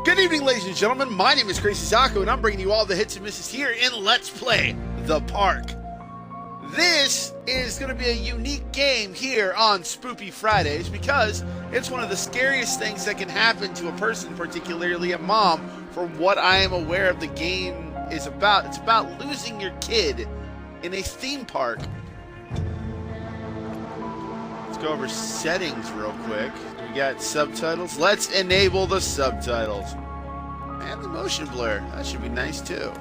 Good evening, ladies and gentlemen. My name is CrazyZaku, and I'm bringing you all the hits and misses here in Let's Play The Park. This is going to be a unique game here on Spoopy Fridays because it's one of the scariest things that can happen to a person, particularly a mom, from what I am aware of the game is about. It's about losing your kid in a theme park. Let's go over settings real quick. We got subtitles. Let's enable the subtitles. And the motion blur. That should be nice too.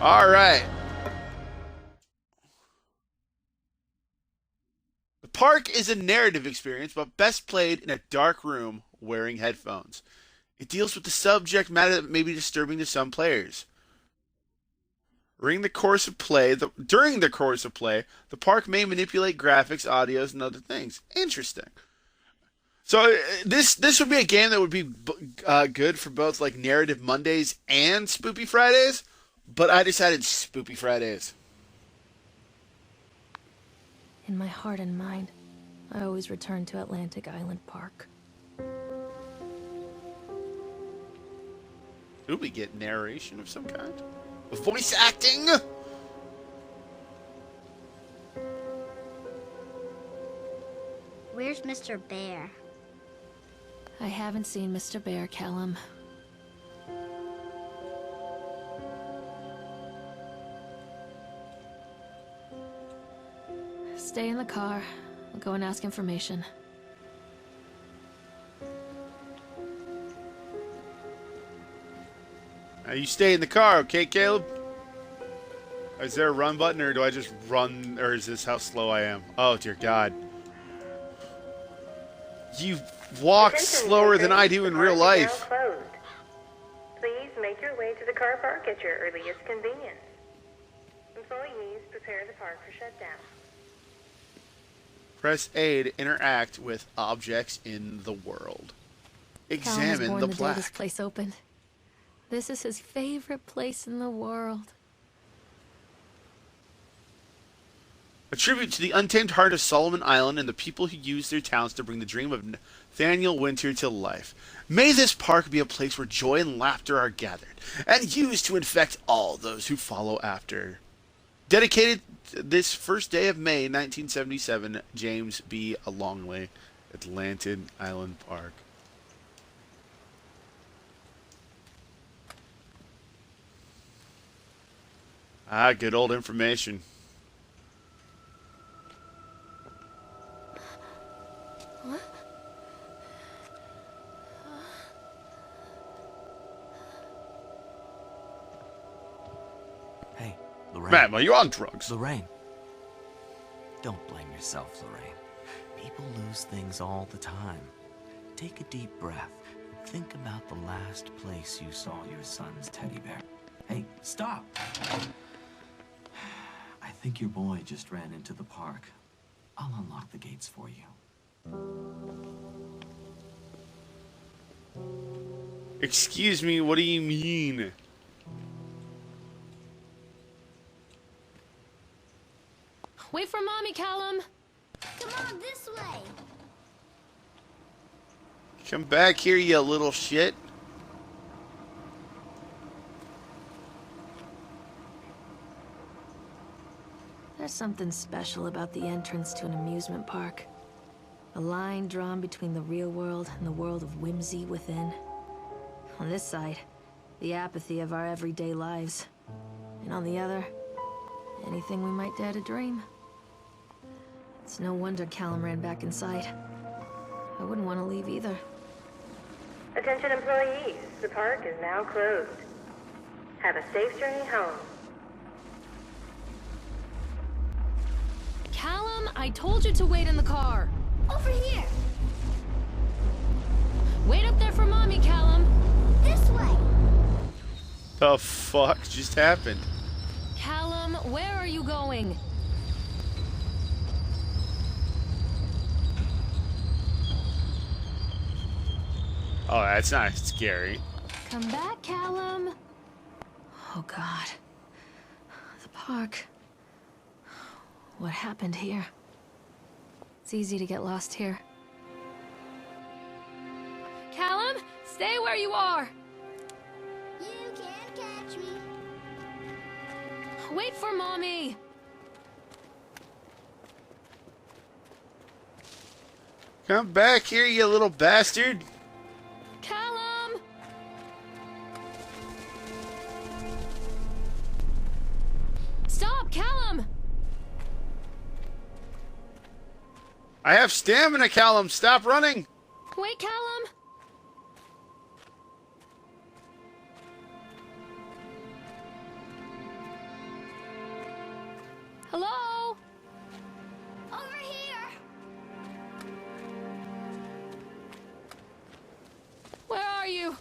Alright. The park is a narrative experience, but best played in a dark room wearing headphones. It deals with the subject matter that may be disturbing to some players. During the course of play, the park may manipulate graphics, audios, and other things. Interesting. So this would be a game that would be good for both like Narrative Mondays and Spoopy Fridays, but I decided Spoopy Fridays. In my heart and mind, I always return to Atlantic Island Park. Ooh, we get narration of some kind. Voice acting! Where's Mr. Bear? I haven't seen Mr. Bear, Calum. Stay in the car. I'll go and ask information. You stay in the car, okay, Caleb? Is there a run button, or do I just run, or is this how slow I am? Oh, dear God. You walk slower than I do in real life. Please make your way to the car park at your earliest convenience. Employees, prepare the park for shutdown. Press A to interact with objects in the world. Examine the plaque. This place opened. This is his favorite place in the world. A tribute to the untamed heart of Solomon Island and the people who use their talents to bring the dream of Nathaniel Winter to life. May this park be a place where joy and laughter are gathered and used to infect all those who follow after. Dedicated this first day of May 1977, James B. Longley, Atlantic Island Park. Ah, good old information. What? Hey, Lorraine. Ma'am, are you on drugs? Lorraine. Don't blame yourself, Lorraine. People lose things all the time. Take a deep breath and think about the last place you saw your son's teddy bear. Hey, stop! I think your boy just ran into the park. I'll unlock the gates for you. Excuse me, what do you mean? Wait for Mommy, Calum! Come on, this way! Come back here, you little shit. There's something special about the entrance to an amusement park. A line drawn between the real world and the world of whimsy within. On this side, the apathy of our everyday lives. And on the other, anything we might dare to dream. It's no wonder Calum ran back inside. I wouldn't want to leave either. Attention employees, the park is now closed. Have a safe journey home. Calum, I told you to wait in the car. Over here! Wait up there for Mommy, Calum. This way! The fuck just happened? Calum, where are you going? Oh, that's not scary. Come back, Calum. Oh, God. The park. What happened here? It's easy to get lost here. Calum? Stay where you are! You can't catch me. Wait for Mommy! Come back here, you little bastard. Calum! Stop, Calum! I have stamina, Calum. Stop running. Wait, Calum! Hello? Over here. Where are you?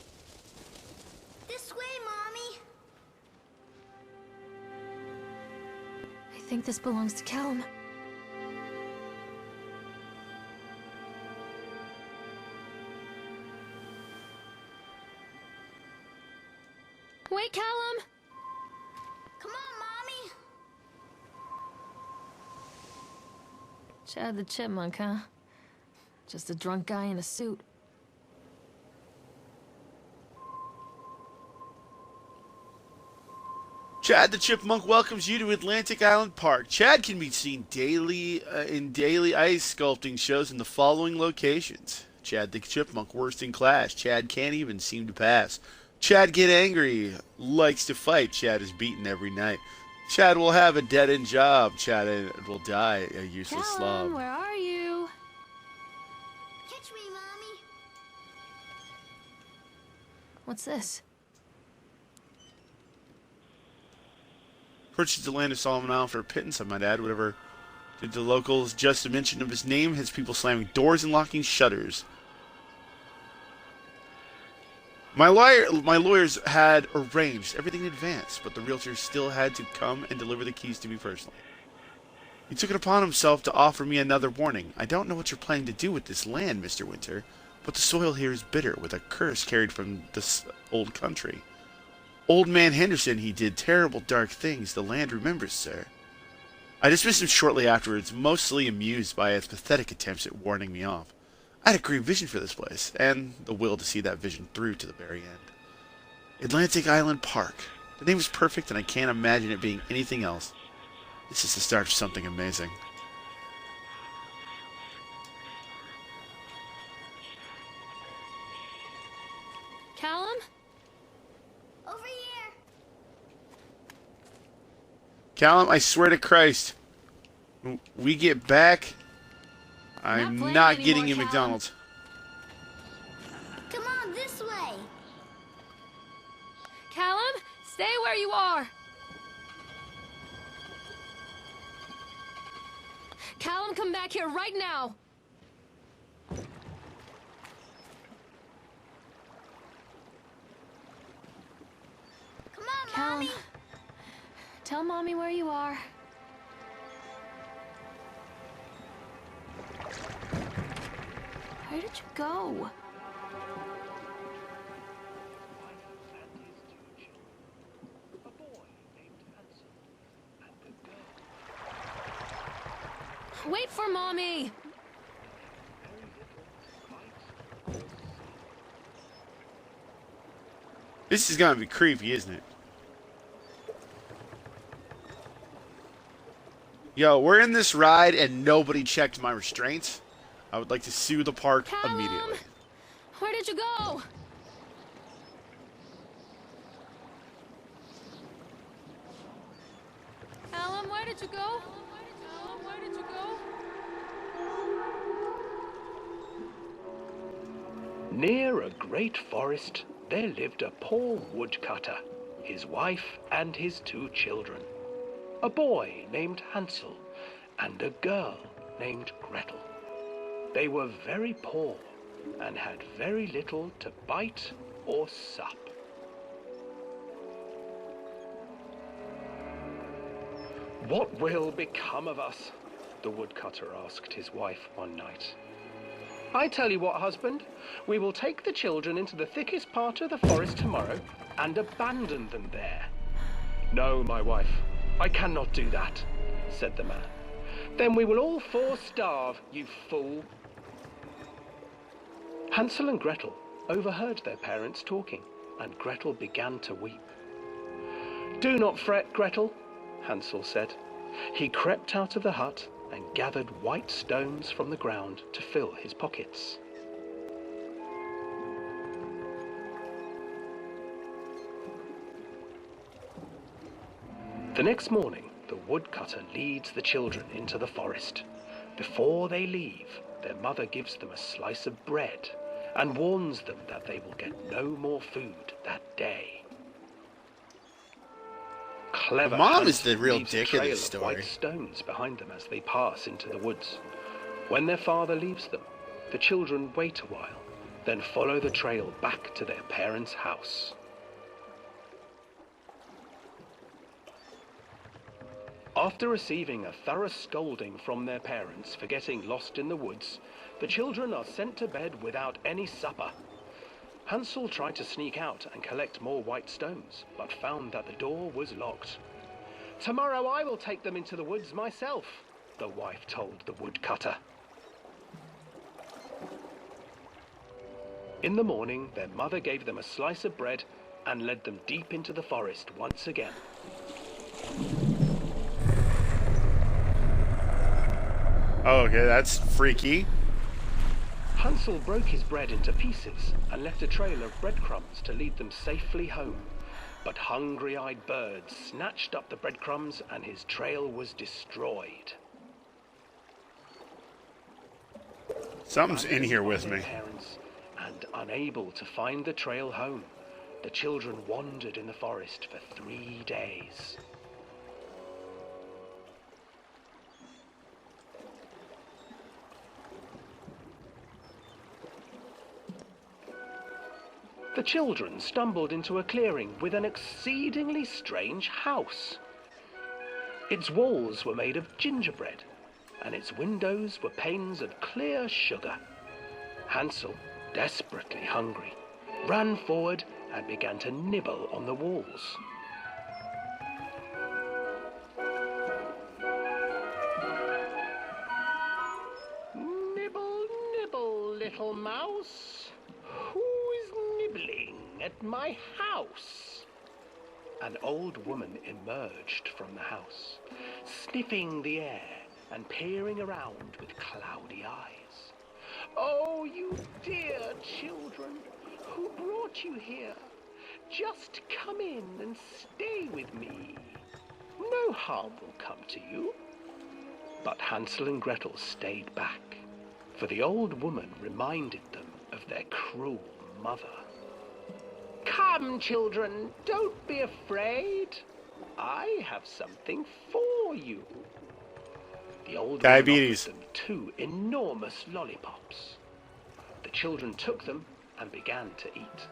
This way, Mommy. I think this belongs to Calum. Wait, Calum! Come on, Mommy. Chad the Chipmunk, huh? Just a drunk guy in a suit. Chad the Chipmunk welcomes you to Atlantic Island Park. Chad can be seen daily in daily ice sculpting shows in the following locations. Chad the Chipmunk, worst in class. Chad can't even seem to pass. Chad get angry, likes to fight. Chad is beaten every night. Chad will have a dead-end job. Chad will die a useless Calum, slob. where are you? Catch me, Mommy. What's this? Purchased the land of Solomon Island for a pittance, I might add. Whatever did the locals just a mention of his name has people slamming doors and locking shutters. My lawyers had arranged everything in advance, but the realtor still had to come and deliver the keys to me personally. He took it upon himself to offer me another warning. I don't know what you're planning to do with this land, Mr. Winter, but the soil here is bitter, with a curse carried from this old country. Old man Henderson, he did terrible dark things, the land remembers, sir. I dismissed him shortly afterwards, mostly amused by his pathetic attempts at warning me off. I had a great vision for this place, and the will to see that vision through to the very end. Atlantic Island Park. The name is perfect, and I can't imagine it being anything else. This is the start of something amazing. Calum? Over here. Calum, I swear to Christ, when we get back, I'm playing not anymore, getting you Calum. McDonald's. Come on, this way. Calum, stay where you are! Calum, come back here right now! Come on, Calum, Mommy. tell Mommy where you are. Where did you go? Wait for Mommy! This is gonna be creepy, isn't it? Yo, we're in this ride and nobody checked my restraints. I would like to sue the park Calum! immediately. Where did you go? Calum, where did you go? Calum, where did you go? Near a great forest, there lived a poor woodcutter, his wife and his 2 children. A boy named Hansel and a girl named Gretel. They were very poor and had very little to bite or sup. "What will become of us?" the woodcutter asked his wife one night. "I tell you what, husband, we will take the children into the thickest part of the forest tomorrow and abandon them there." "No, my wife, I cannot do that," said the man. "Then we will all 4 starve, you fool." Hansel and Gretel overheard their parents talking, and Gretel began to weep. "Do not fret, Gretel," Hansel said. He crept out of the hut and gathered white stones from the ground to fill his pockets. The next morning, the woodcutter leads the children into the forest. Before they leave, their mother gives them a slice of bread and warns them that they will get no more food that day. Clever Mom is Hansel the real leaves a dick of trail this story. white stones behind them as they pass into the woods. When their father leaves them, the children wait a while, then follow the trail back to their parents' house. After receiving a thorough scolding from their parents for getting lost in the woods, the children are sent to bed without any supper. Hansel tried to sneak out and collect more white stones, but found that the door was locked. "Tomorrow I will take them into the woods myself," the wife told the woodcutter. In the morning, their mother gave them a slice of bread and led them deep into the forest once again. Oh, okay, that's freaky. Hansel broke his bread into pieces and left a trail of breadcrumbs to lead them safely home. But hungry-eyed birds snatched up the breadcrumbs and his trail was destroyed. Something's in here with me. Parents, and unable to find the trail home, the children wandered in the forest for 3 days. The children stumbled into a clearing with an exceedingly strange house. Its walls were made of gingerbread, and its windows were panes of clear sugar. Hansel, desperately hungry, ran forward and began to nibble on the walls. "Nibble, nibble, little mouse. Who is nibbling at my house?" An old woman emerged from the house, sniffing the air and peering around with cloudy eyes. "Oh, you dear children, who brought you here? Just come in and stay with me. No harm will come to you." But Hansel and Gretel stayed back, for the old woman reminded them of their cruel mother. "Come, children, don't be afraid. I have something for you." The old Diabetes. woman offered them 2 enormous lollipops. The children took them and began to eat.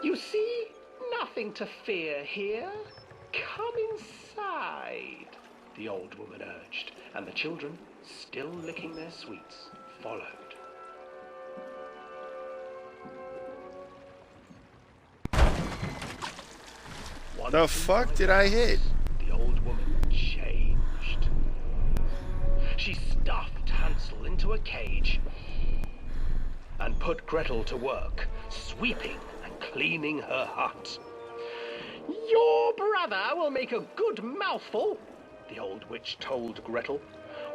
"You see, nothing to fear here. Come inside," the old woman urged, and the children, still licking their sweets, followed. The fuck did I hit? The old woman changed. She stuffed Hansel into a cage and put Gretel to work, sweeping and cleaning her hut. "Your brother will make a good mouthful," the old witch told Gretel.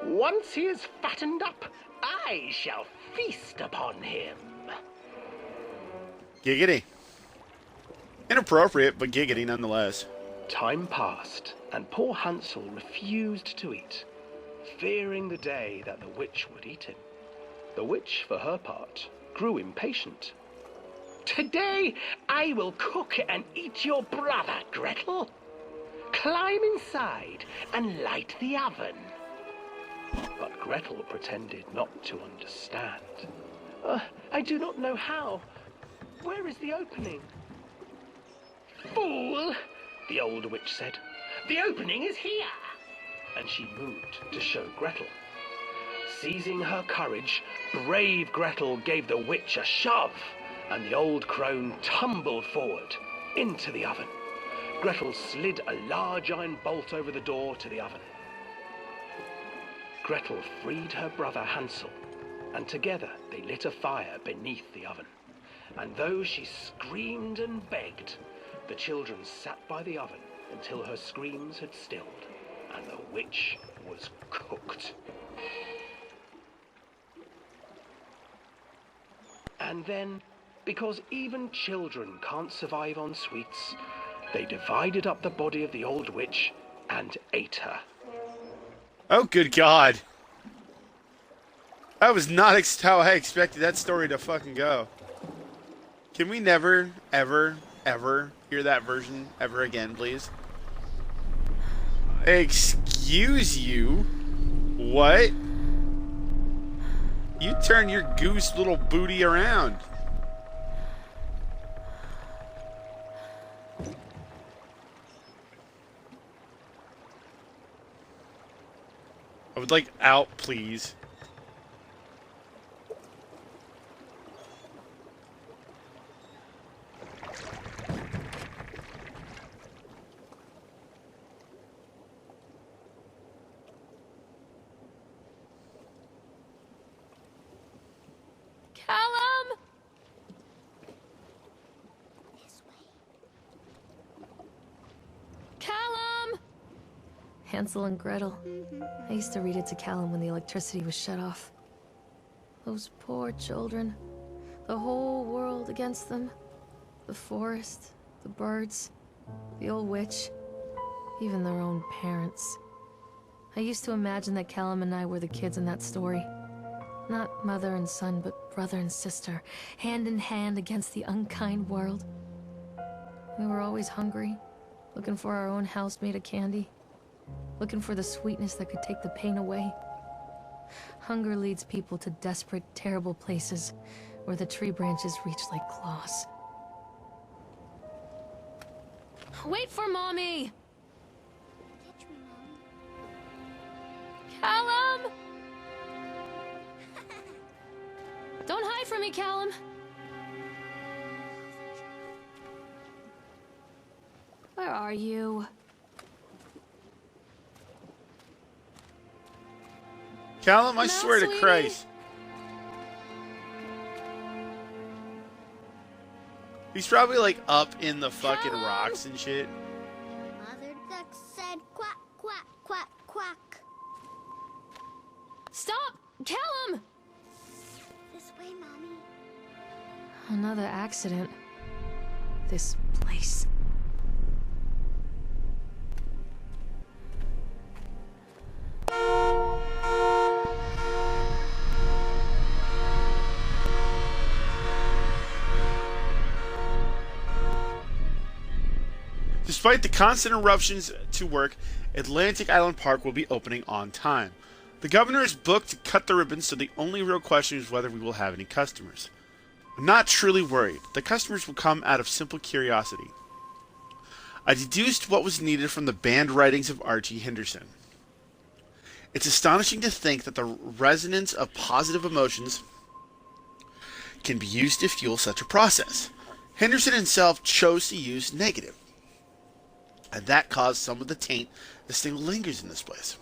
"Once he is fattened up, I shall feast upon him." Giggity. Inappropriate, but giggity nonetheless. Time passed, and poor Hansel refused to eat, fearing the day that the witch would eat him. The witch, for her part, grew impatient. "Today I will cook and eat your brother, Gretel. Climb inside and light the oven." But Gretel pretended not to understand. "I do not know how. Where is the opening?" "Fool," the old witch said. "The opening is here." And she moved to show Gretel. Seizing her courage, brave Gretel gave the witch a shove, and the old crone tumbled forward into the oven. Gretel slid a large iron bolt over the door to the oven. Gretel freed her brother Hansel, and together they lit a fire beneath the oven. and though she screamed and begged, the children sat by the oven until her screams had stilled, and the witch was cooked. And then, because even children can't survive on sweets, they divided up the body of the old witch and ate her. Oh, good God. That was not how I expected that story to fucking go. Can we never, ever, ever hear that version ever again, please? Excuse you? What? You turn your goose little booty around. I would like out, please. Calum! This way. Calum! Hansel and Gretel. I used to read it to Calum when the electricity was shut off. Those poor children. The whole world against them. The forest, the birds, the old witch, even their own parents. I used to imagine that Calum and I were the kids in that story. Not mother and son, but brother and sister, hand in hand against the unkind world. We were always hungry, looking for our own house made of candy, looking for the sweetness that could take the pain away. Hunger leads people to desperate, terrible places where the tree branches reach like claws. Wait for Mommy! Catch me, Mommy. Calum! Don't hide from me, Calum. Where are you? Calum, I Come out, swear to sweetie. Christ. He's probably like up in the fucking Calum! rocks and shit. Mother duck said quack, quack, quack, quack. Stop! Calum! This way, Mommy. Another accident. This place. Despite the constant interruptions to work, Atlantic Island Park will be opening on time. The governor is booked to cut the ribbon, so the only real question is whether we will have any customers. I'm not truly worried. The customers will come out of simple curiosity. I deduced what was needed from the banned writings of Archie Henderson. It's astonishing to think that the resonance of positive emotions can be used to fuel such a process. Henderson himself chose to use negative, and that caused some of the taint that still lingers in this place.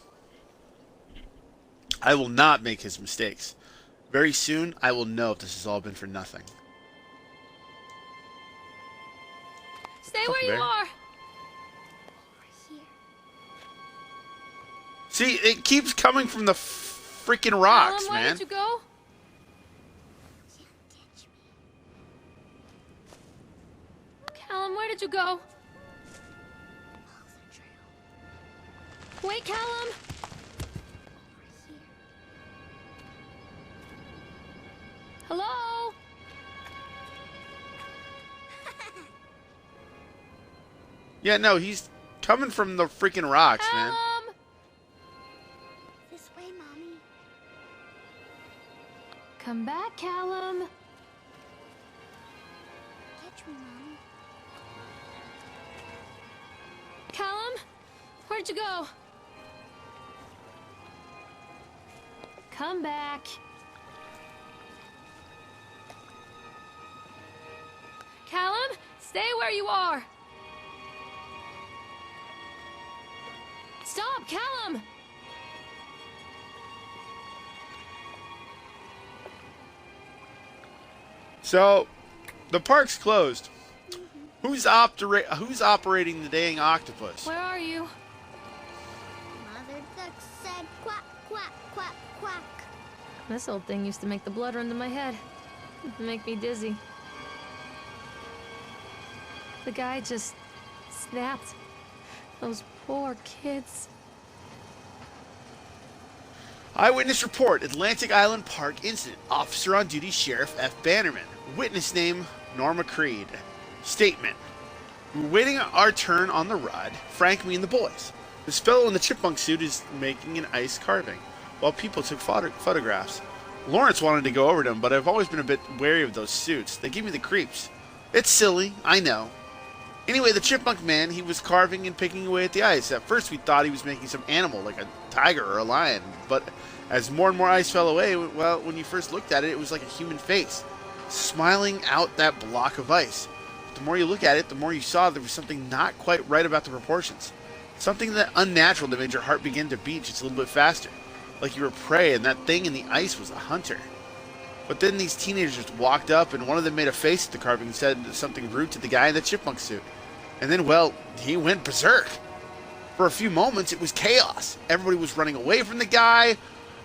I will not make his mistakes. Very soon, I will know if this has all been for nothing. Stay where you Bear. are! Over here. See, it keeps coming from the freaking rocks, Calum, where man. did you go? Can't catch me. Calum, where did you go? Follow the trail. Wait, Calum! Over here. Hello? Yeah, no, he's coming from the freaking rocks, man. Calum! This way, Mommy. Come back, Calum. Catch me, Mommy. Calum? Where'd you go? Come back. Calum, stay where you are. Stop, Calum! So, The park's closed. Who's operating the dang octopus? Where are you? Mother duck said quack, quack, quack, quack. This old thing used to make the blood run to my head. Make me dizzy. The guy just snapped. Those poor kids. Eyewitness report, Atlantic Island Park incident. Officer on duty, Sheriff F. Bannerman. Witness name, Norma Creed. Statement. We were waiting our turn on the ride, Frank, me, and the boys. This fellow in the chipmunk suit is making an ice carving, while people took photographs. Lawrence wanted to go over to him, but I've always been a bit wary of those suits. They give me the creeps. It's silly, I know. Anyway, the chipmunk man, he was carving and picking away at the ice. At first we thought he was making some animal, like a tiger or a lion, but as more and more ice fell away, well, when you first looked at it, it was like a human face, smiling out that block of ice. The more you look at it, the more you saw there was something not quite right about the proportions. Something that unnatural that made your heart begin to beat just a little bit faster. Like you were prey and that thing in the ice was a hunter. But then these teenagers walked up and one of them made a face at the carving and said something rude to the guy in the chipmunk suit. And then, well, he went berserk. For a few moments, it was chaos. Everybody was running away from the guy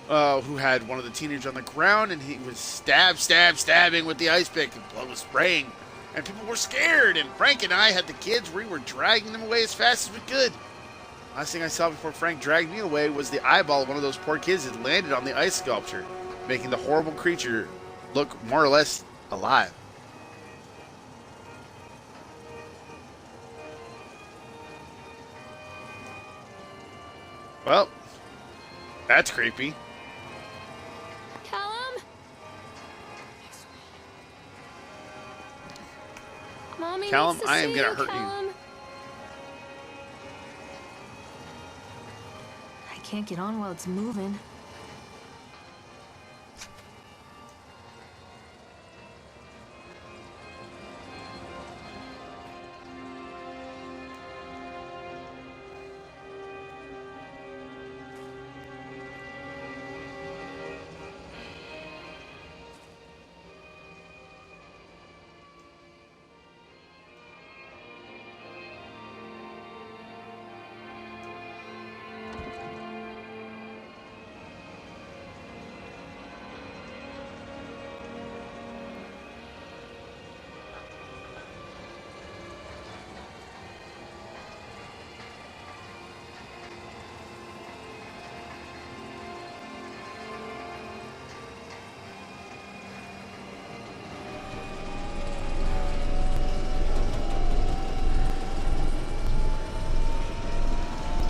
who had one of the teenagers on the ground, and he was stabbing with the ice pick, and blood was spraying. And people were scared, and Frank and I had the kids. We were dragging them away as fast as we could. Last thing I saw before Frank dragged me away was the eyeball of one of those poor kids that landed on the ice sculpture, making the horrible creature look more or less alive. Well, that's creepy. Calum? Mommy Calum, needs to I am see gonna you, hurt you. Calum. I can't get on while it's moving.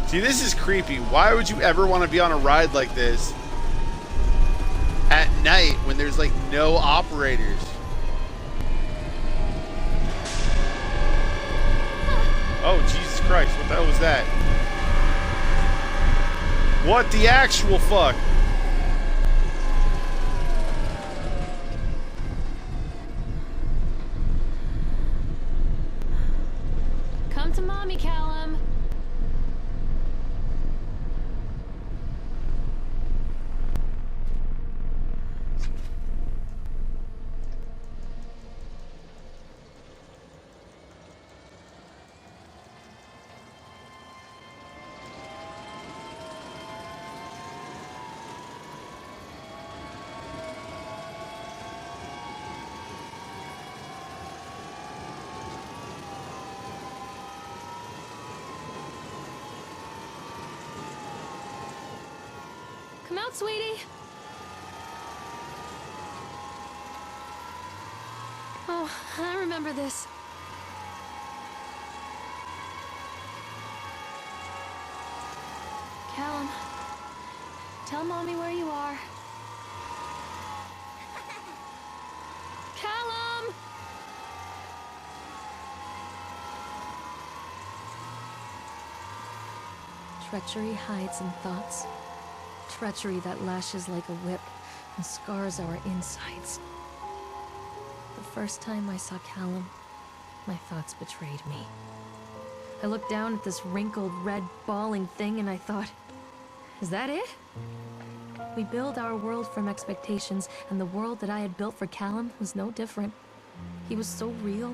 See, this is creepy. Why would you ever want to be on a ride like this at night when there's like no operators? Oh, Jesus Christ, what the hell was that? What the actual fuck? Come to Mommy, Calum. Come out, sweetie. Oh, I remember this. Calum, tell Mommy where you are. Calum! Treachery hides in thoughts. Treachery that lashes like a whip and scars our insides. The first time I saw Calum, my thoughts betrayed me. I looked down at this wrinkled, red, bawling thing and I thought, is that it? We build our world from expectations, and the world that I had built for Calum was no different. He was so real,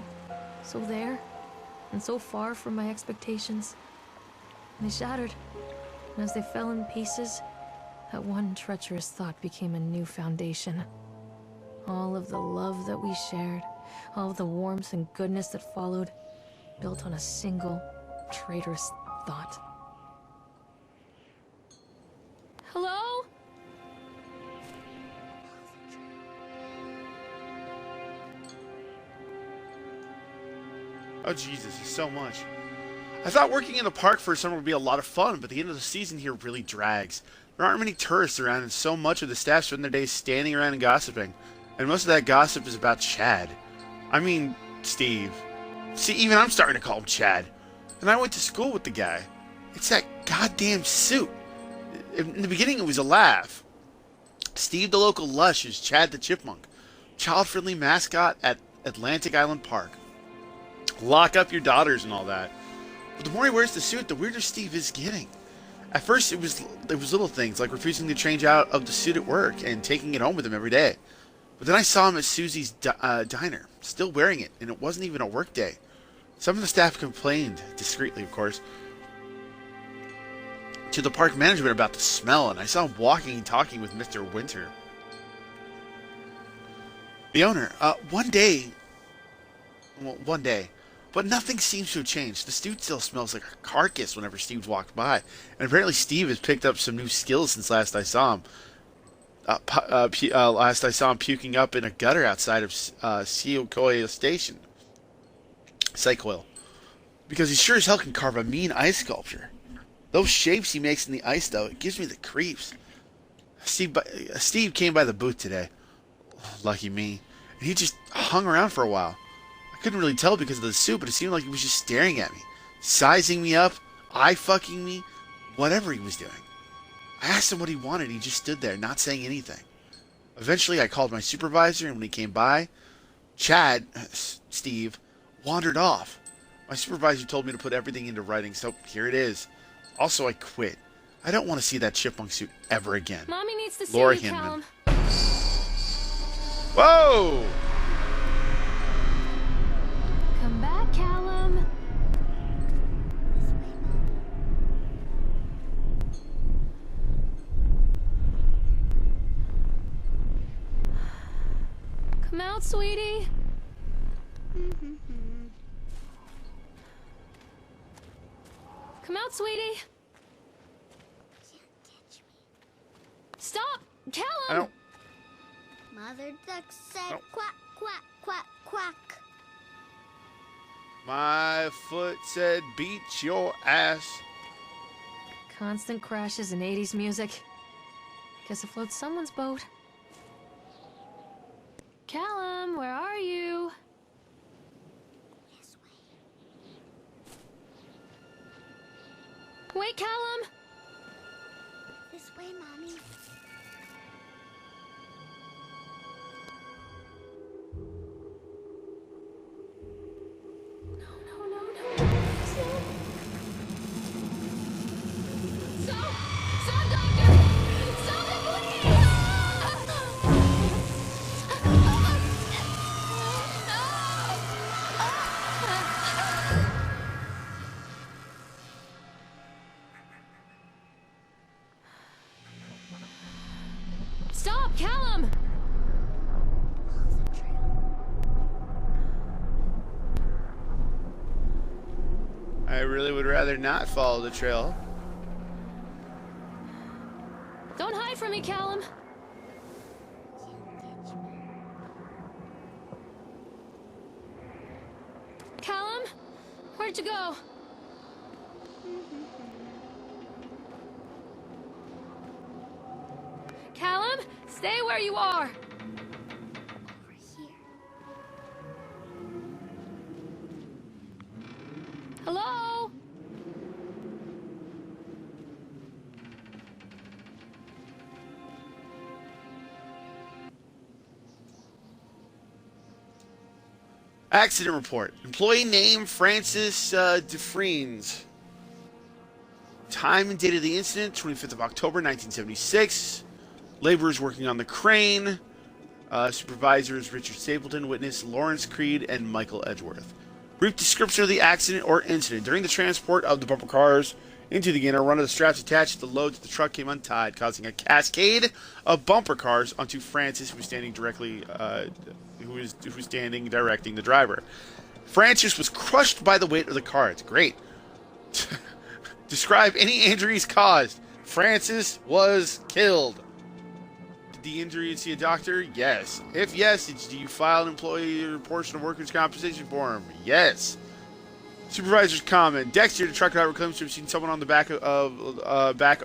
so there, and so far from my expectations. And they shattered, and as they fell in pieces, that one treacherous thought became a new foundation. All of the love that we shared, all of the warmth and goodness that followed, built on a single, traitorous thought. Hello? Oh, Jesus, so much. I thought working in the park for summer would be a lot of fun, but the end of the season here really drags. There aren't many tourists around, and so much of the staff spend their days standing around and gossiping. And most of that gossip is about Chad. I mean, Steve. See, even I'm starting to call him Chad. And I went to school with the guy. It's that goddamn suit. In the beginning, it was a laugh. Steve the local lush is Chad the chipmunk, child-friendly mascot at Atlantic Island Park. Lock up your daughters and all that. But the more he wears the suit, the weirder Steve is getting. At first, it was little things like refusing to change out of the suit at work and taking it home with him every day. But then I saw him at Susie's diner, still wearing it, and it wasn't even a work day. Some of the staff complained, discreetly of course, to the park management about the smell, and I saw him walking and talking with Mr. Winter, the owner. One day, but nothing seems to have changed. The suit still smells like a carcass whenever Steve's walked by, and apparently Steve has picked up some new skills since last I saw him. Last I saw him puking up in a gutter outside of Sequoia Station. Sequoia. Because he sure as hell can carve a mean ice sculpture. Those shapes he makes in the ice, though, it gives me the creeps. Steve came by the booth today. Lucky me. And he just hung around for a while. I couldn't really tell because of the suit, but it seemed like he was just staring at me. Sizing me up, eye-fucking me, whatever he was doing. I asked him what he wanted, he just stood there, not saying anything. Eventually, I called my supervisor, and when he came by, Steve, wandered off. My supervisor told me to put everything into writing, so here it is. Also, I quit. I don't want to see that chipmunk suit ever again. Mommy needs to see Laura you, Hinman. Calum. Whoa! Come back, Calum. Come out, sweetie. Come out, sweetie. Stop! Calum! I don't... Mother duck said Oh. quack, quack, quack, quack. My foot said, beat your ass. Constant crashes and 80s music. Guess it floats someone's boat. Calum, where are you? This way. Wait, Calum! This way, Mommy. No. Stop! Stop, Doctor! Stop it, please! Stop, Calum! I really would rather not follow the trail. Don't hide from me, Calum. Calum? Where'd you go? Calum, stay where you are. Over here. Hello? Accident report. Employee name Francis DeFreens. Time and date of the incident, 25th of October, 1976. Laborers working on the crane. Supervisors Richard Stapleton, witness Lawrence Creed, and Michael Edgeworth. Brief description of the accident or incident. During the transport of the bumper cars into the inner, one of the straps attached to the load to the truck came untied, causing a cascade of bumper cars onto Francis, who was standing directing the driver. Francis was crushed by the weight of the car. It's great. Describe any injuries caused. Francis was killed. Did the injury see a doctor? Yes. If yes, do you file an employee report of workers' compensation form? Yes. Supervisor's comment. Dexter, the truck driver, claims to have seen someone on the back of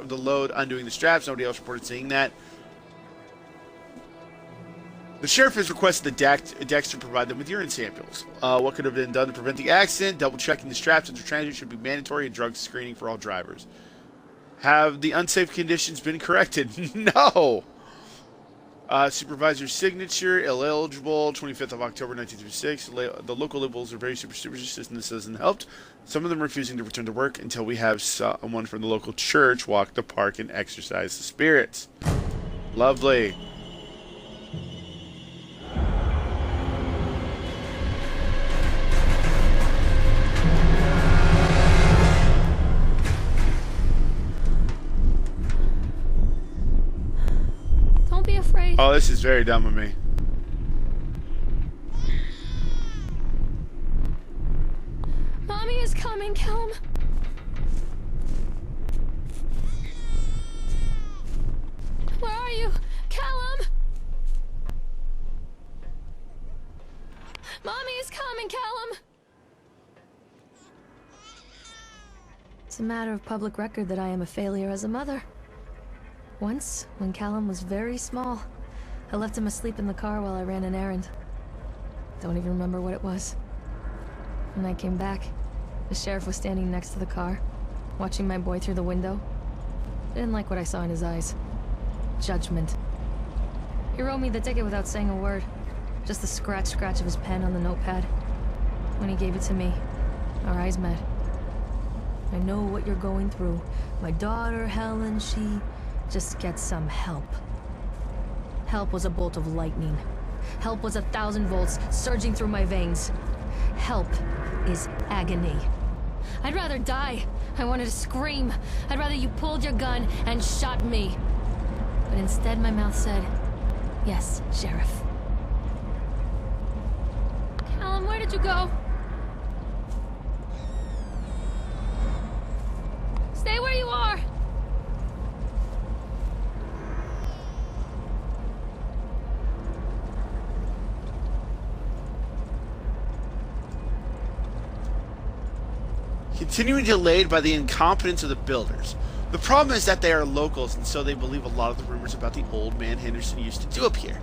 the load undoing the straps. Nobody else reported seeing that. The sheriff has requested that Dexter provide them with urine samples. What could have been done to prevent the accident? Double-checking the straps under transit should be mandatory, and drug screening for all drivers. Have the unsafe conditions been corrected? No! Supervisor's signature, ineligible, 25th of October, 1936. The local liberals are very superstitious, and this hasn't helped. Some of them refusing to return to work until we have someone from the local church walk the park and exercise the spirits. Lovely. Oh, this is very dumb of me. Mommy is coming, Calum. Where are you? Calum! Mommy is coming, Calum! It's a matter of public record that I am a failure as a mother. Once, when Calum was very small, I left him asleep in the car while I ran an errand. Don't even remember what it was. When I came back, the sheriff was standing next to the car, watching my boy through the window. I didn't like what I saw in his eyes. Judgment. He wrote me the ticket without saying a word. Just the scratch of his pen on the notepad. When he gave it to me, our eyes met. I know what you're going through. My daughter, Helen, she just gets some help. Help was a bolt of lightning. Help was 1,000 volts surging through my veins. Help is agony. I'd rather die. I wanted to scream. I'd rather you pulled your gun and shot me. But instead my mouth said, yes, Sheriff. Calum, where did you go? Stay where you are. Continuing delayed by the incompetence of the builders. The problem is that they are locals, and so they believe a lot of the rumors about the old man Henderson used to do up here.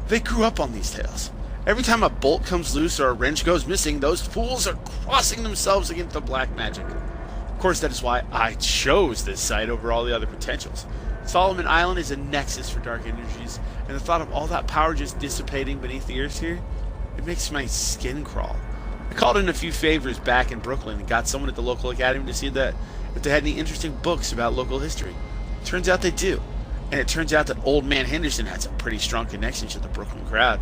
They grew up on these tales. Every time a bolt comes loose or a wrench goes missing, those fools are crossing themselves against the black magic. Of course, that is why I chose this site over all the other potentials. Solomon Island is a nexus for dark energies, and the thought of all that power just dissipating beneath the earth here, it makes my skin crawl. I called in a few favors back in Brooklyn and got someone at the local academy to see that if they had any interesting books about local history. Turns out they do. And it turns out that old man Henderson had some pretty strong connections to the Brooklyn crowd.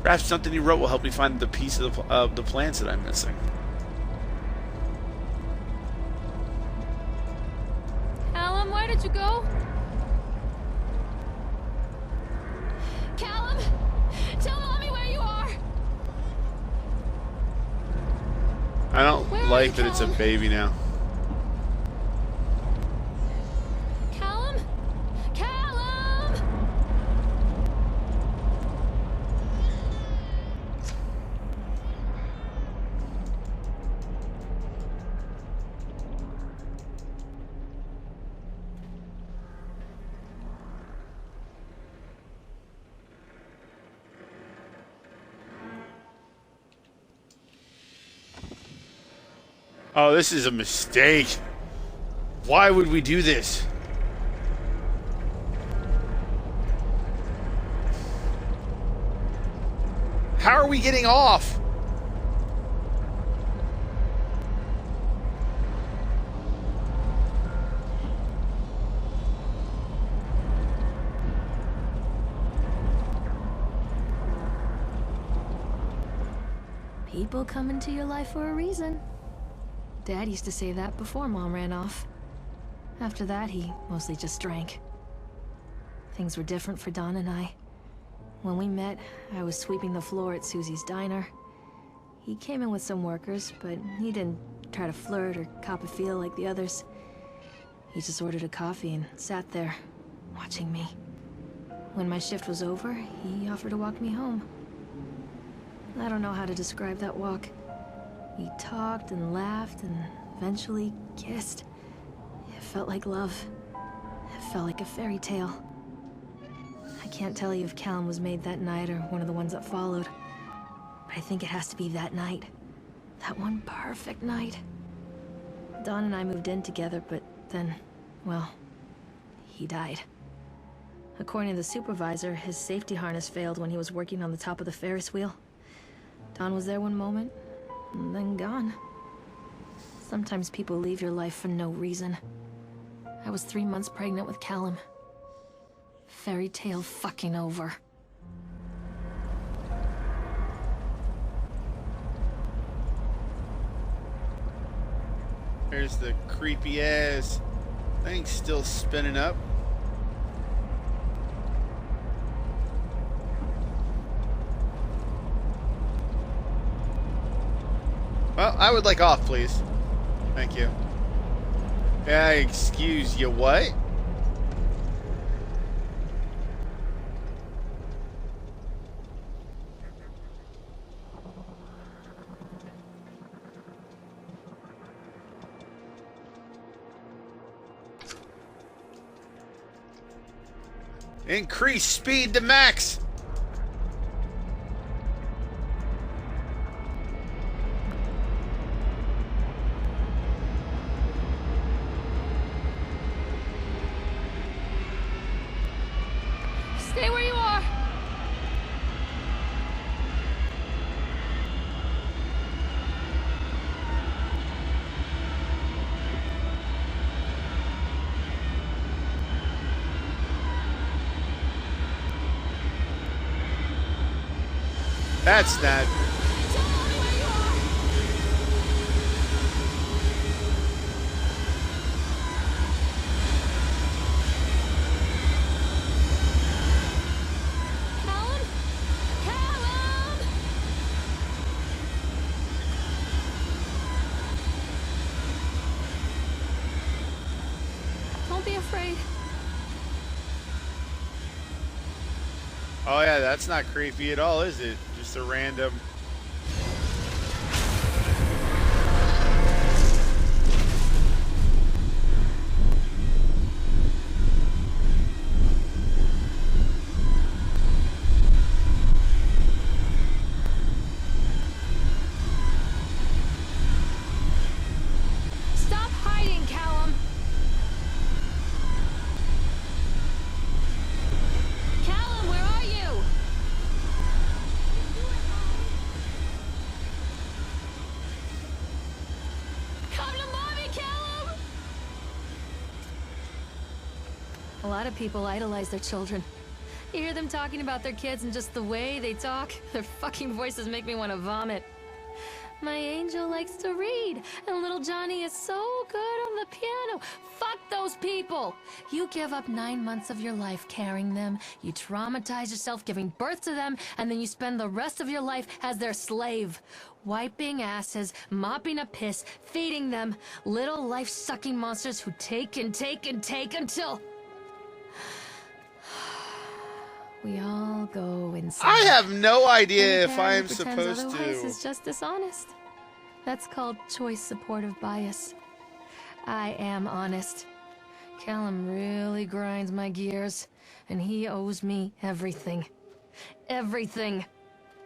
Perhaps something he wrote will help me find the piece of the plans that I'm missing. Calum, where did you go? Calum, tell Mommy where you are. I don't like that it's a baby now. Calum? Calum! Oh, this is a mistake. Why would we do this? How are we getting off? People come into your life for a reason. Dad used to say that before Mom ran off. After that, he mostly just drank. Things were different for Don and I. When we met, I was sweeping the floor at Susie's diner. He came in with some workers, but he didn't try to flirt or cop a feel like the others. He just ordered a coffee and sat there, watching me. When my shift was over, he offered to walk me home. I don't know how to describe that walk. We talked and laughed and eventually kissed. It felt like love. It felt like a fairy tale. I can't tell you if Calum was made that night or one of the ones that followed. But I think it has to be that night. That one perfect night. Don and I moved in together, but then, well, he died. According to the supervisor, his safety harness failed when he was working on the top of the Ferris wheel. Don was there one moment, and then gone. Sometimes people leave your life for no reason. I was 3 months pregnant with Calum. Fairy tale fucking over. There's the creepy ass thing still spinning up. Well, I would like off, please. Thank you. Excuse you, what? Increase speed to max. Stay where you are! That's not. Calum? Calum! Don't be afraid. Oh yeah, that's not creepy at all, is it? Just a random. Stop hiding, Calum! Calum, where are you? Come to mommy, Calum! A lot of people idolize their children. You hear them talking about their kids and just the way they talk, their fucking voices make me want to vomit. My angel likes to read, and little Johnny is so good on the piano. Fuck those people! You give up 9 months of your life carrying them, you traumatize yourself giving birth to them, and then you spend the rest of your life as their slave. Wiping asses, mopping up piss, feeding them. Little life-sucking monsters who take and take and take until... we all go insane. I have no idea Any if parent I'm who pretends supposed otherwise to. is just dishonest. That's called choice supportive bias. I am honest. Calum really grinds my gears, and he owes me everything. Everything.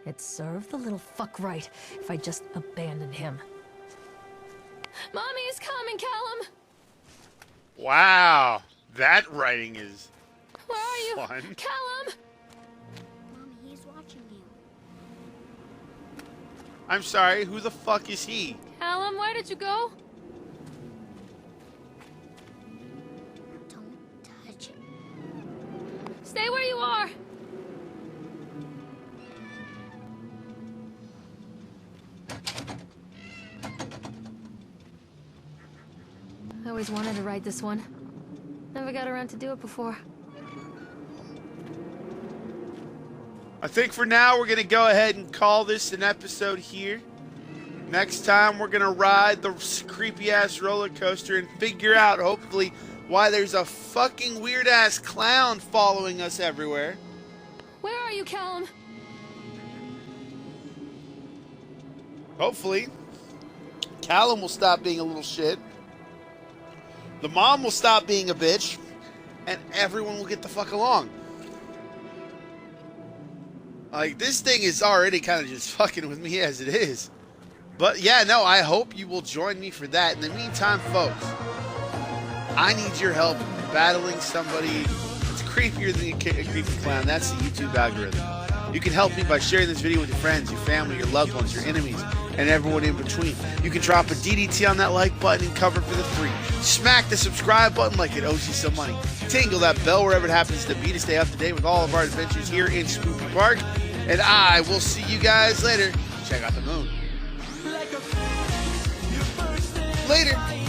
It served the little fuck right if I just abandoned him. Mommy is coming, Calum! Wow, that writing is Where are you? fun. Calum! Mommy, he's watching you. I'm sorry, who the fuck is he? Calum, where did you go? Don't touch it. Stay where you are! I always wanted to ride this one. Never got around to do it before. I think for now we're going to go ahead and call this an episode here. Next time we're going to ride the creepy-ass roller coaster and figure out, hopefully, why there's a fucking weird-ass clown following us everywhere. Where are you, Calum? Hopefully, Calum will stop being a little shit. The mom will stop being a bitch. And everyone will get the fuck along. Like, this thing is already kind of just fucking with me as it is. But yeah, no, I hope you will join me for that. In the meantime, folks, I need your help battling somebody that's creepier than a creepy clown. That's the YouTube algorithm. You can help me by sharing this video with your friends, your family, your loved ones, your enemies, and everyone in between. You can drop a DDT on that like button and cover for the free. Smack the subscribe button like it owes you some money. Tingle that bell wherever it happens to be to stay up to date with all of our adventures here in Spooky Park. And I will see you guys later. Check out the moon. Later.